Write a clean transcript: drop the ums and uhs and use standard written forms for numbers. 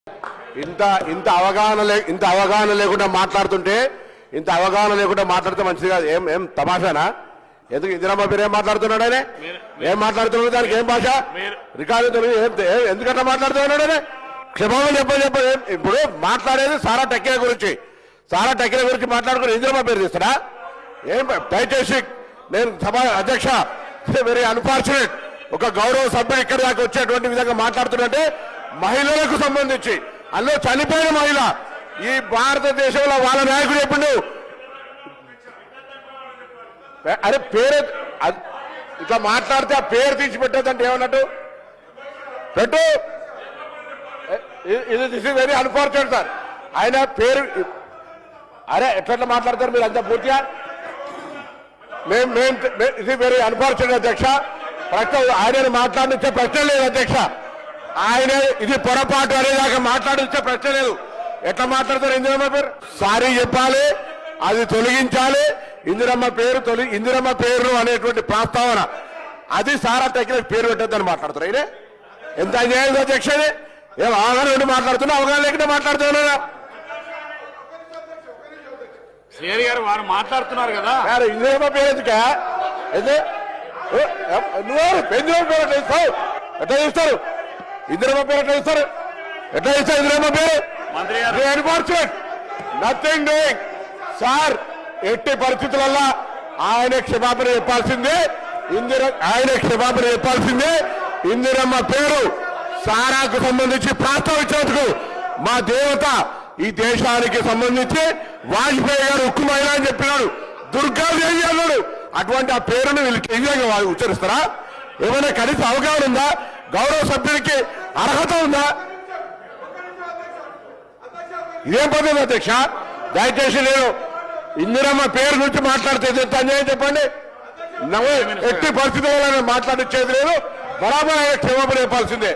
ఇంత ఇంత అవగాహన లేకుండా మాట్లాడుతుంటే మంచిది కాదు. ఏం తమాషానా? ఎందుకు ఇందిరమ్మ పేరు ఏం మాట్లాడుతున్నాడు ఆయన? ఏం మాట్లాడుతున్నాడు? దానికి ఏం భాష? రికార్డు ఎందుకంటే మాట్లాడుతున్నాడు ఆయన? క్షమాపణ చెప్పండి. ఇప్పుడు మాట్లాడేది సారా టెక్కిల గురించి మాట్లాడుకుని ఇందిరమ్మ పేరు తీస్తాడా? ఏం దయచేసి నేను సభ అధ్యక్ష, వెరీ అన్ఫార్చునేట్, ఒక గౌరవ సభ్యుడు ఇక్కడి దాకా వచ్చేటువంటి విధంగా మాట్లాడుతున్నట్టే మహిళలకు సంబంధించి, అందులో చనిపోయిన మహిళ ఈ భారతదేశంలో వాళ్ళ నాయకుడు చెప్పిండు. అరే పేరు ఇట్లా మాట్లాడితే ఆ పేరు తీసి పెట్టేదంటే ఏమన్నట్టు? పెట్టు. This is very unfortunate sir. ఆయన పేరు అరే ఎట్లా మాట్లాడతారు మీరు అంతా పూర్తిగా? ఇది వెరీ అన్ఫార్చునేట్ అధ్యక్ష. ఆయన మాట్లాడించే ప్రశ్న లేదు అధ్యక్ష. ఆయన ఇది పొరపాటు అనేదాకా మాట్లాడించే ప్రశ్న లేదు. ఎట్లా మాట్లాడతారు ఇందిరమ్మ పేరు? సారీ చెప్పాలి, అది తొలగించాలి. ఇందిరమ్మ పేరు అనేటువంటి ప్రస్తావన అది సారా టెక్నిక్ పేరు పెట్టద్దని మాట్లాడతారు. అయినా ఎంత అన్యాయం అధ్యక్ష. ఏం అవగాహన ఉండి మాట్లాడుతున్నా, అవగాహన లేకుండా మాట్లాడుతున్నా? శ్రీహరి గారు వారు మాట్లాడుతున్నారు కదా. ఇందిరమ్మ పేరు ఎందుకా? నువ్వు ఇందిరమ్మ పేరు ఎట్లా ఇస్తావు? ఎట్లా ఇస్తారు ఇందిరమ్మ పేరు? ఎట్లా ఇస్తారు ఇందిరమ్మ పేరు? Unfortunate, nothing doing sir. ఎట్టి పరిస్థితులలో ఆయన క్షమాపణ చెప్పాల్సిందే. ఇందిరమ్మ పేరు సారాకు సంబంధించి ప్రస్తావించినందుకు మా దేవత ఈ దేశానికి సంబంధించి వాజ్పేయి గారు ఉక్కు మహిళ అని చెప్పినాడు, దుర్గాదేవి అన్నాడు. అటువంటి ఆ పేరును వీళ్ళకి ఏ విధంగా ఉచ్చరిస్తారా? ఏమైనా కనీస అవగాహన ఉందా? గౌరవ సభ్యుడికి అర్హత ఉందా? ఇదేం పద్ధతి అధ్యక్ష? దయచేసి నేను ఇందిరమ్మ పేరు గురించి మాట్లాడితే ఎంత అన్యాయం చెప్పండి. ఎట్టి పరిస్థితుల్లో మాట్లాడించేది లేదు. బరాబర్ క్షమాపణ చెప్పాల్సిందే.